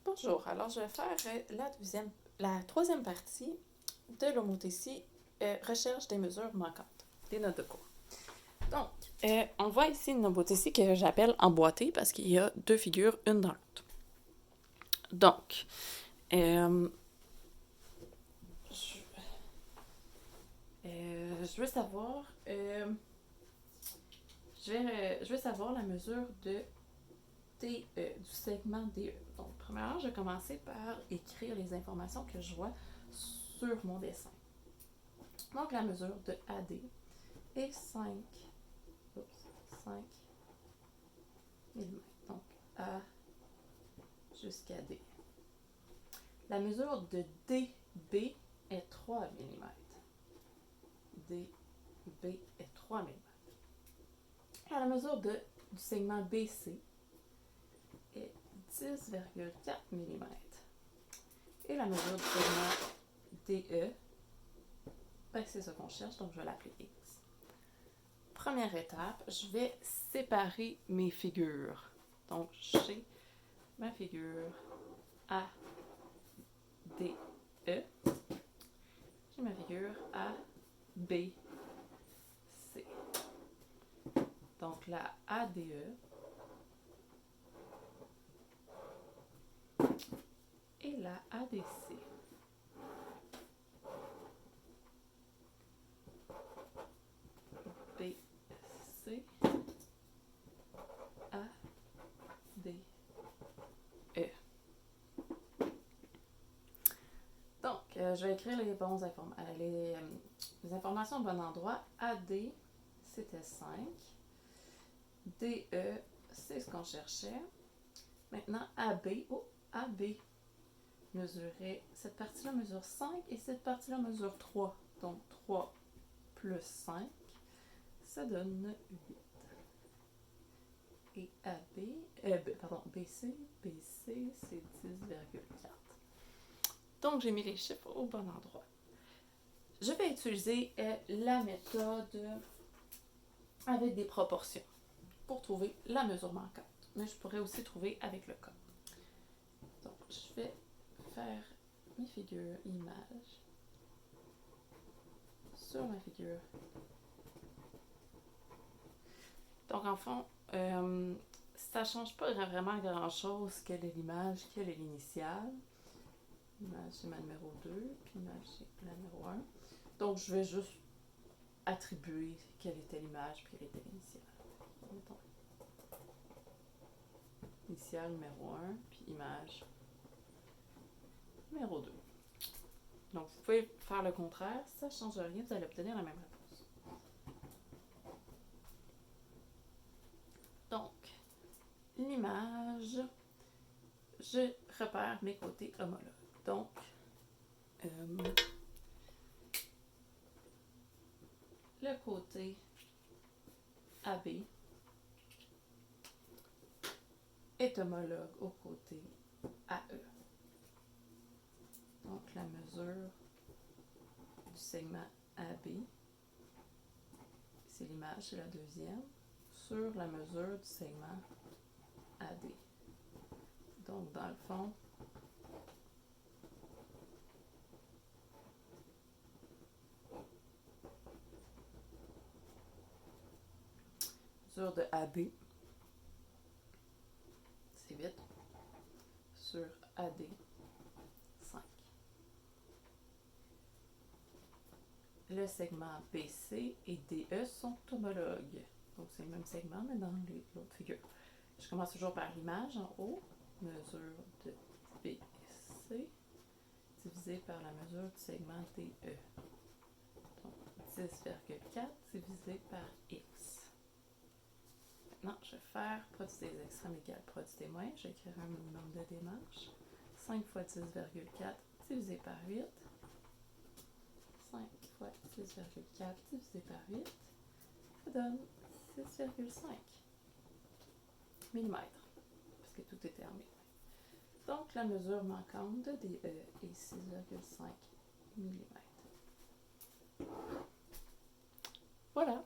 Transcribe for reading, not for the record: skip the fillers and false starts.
Bonjour, alors je vais faire la troisième partie de l'homothétie, recherche des mesures manquantes, des notes de cours. Donc, on voit ici une homothétie que j'appelle emboîtée parce qu'il y a deux figures, une dans l'autre. Donc, je veux savoir, je veux savoir la mesure de DE, du segment DE. Donc, premièrement, je vais commencer par écrire les informations que je vois sur mon dessin. Donc, la mesure de AD est 5 mm. Donc, A jusqu'à D. La mesure de DB est 3 mm. DB est 3 mm. La mesure du segment BC est 10,4 mm. Et la mesure du segment DE, c'est ce qu'on cherche, donc je vais l'appeler X. Première étape, je vais séparer mes figures. Donc, j'ai ma figure A, D, E. J'ai ma figure A, B, C. Donc, la ADE et la ADC. BC, ADE. Donc, je vais écrire les informations au bon endroit. AD, c'était 5. DE, c'est ce qu'on cherchait. Maintenant, AB, AB mesurait, cette partie-là mesure 5 et cette partie-là mesure 3. Donc, 3 plus 5, ça donne 8. Et BC, c'est 10,4. Donc, j'ai mis les chiffres au bon endroit. Je vais utiliser la méthode avec des proportions pour trouver la mesure manquante. Mais je pourrais aussi trouver avec le cas. Donc, je vais faire mes figures images sur ma figure. Donc, en fond, ça ne change pas vraiment grand-chose quelle est l'image, quelle est l'initiale. L'image, c'est ma numéro 2, puis l'image, c'est la numéro 1. Donc, je vais juste attribuer quelle était l'image, puis quelle était l'initiale. Donc, initiale numéro 1, puis image numéro 2. Donc, vous pouvez faire le contraire. Ça ne change rien, vous allez obtenir la même réponse. Donc, l'image, je repère mes côtés homologues. Donc, le côté AB est homologue au côté AE. Donc, la mesure du segment AB, c'est l'image, c'est la deuxième, sur la mesure du segment AD. Donc, dans le fond, mesure de AB, c'est 8, sur AD, 5. Le segment BC et DE sont homologues. Donc, c'est le même segment, mais dans l'autre figure. Je commence toujours par l'image en haut. Mesure de BC divisé par la mesure du segment DE. Donc, 10,4 divisé par X. Maintenant, je vais faire produit des extrêmes égale produit des moyens. Je vais écrire un minimum de démarche. 5 fois 10,4 divisé par 8. 5 fois 10,4 divisé par 8, ça donne 6,5 mm, parce que tout était en mm. Donc, la mesure manquante de DE est 6,5 mm. Voilà.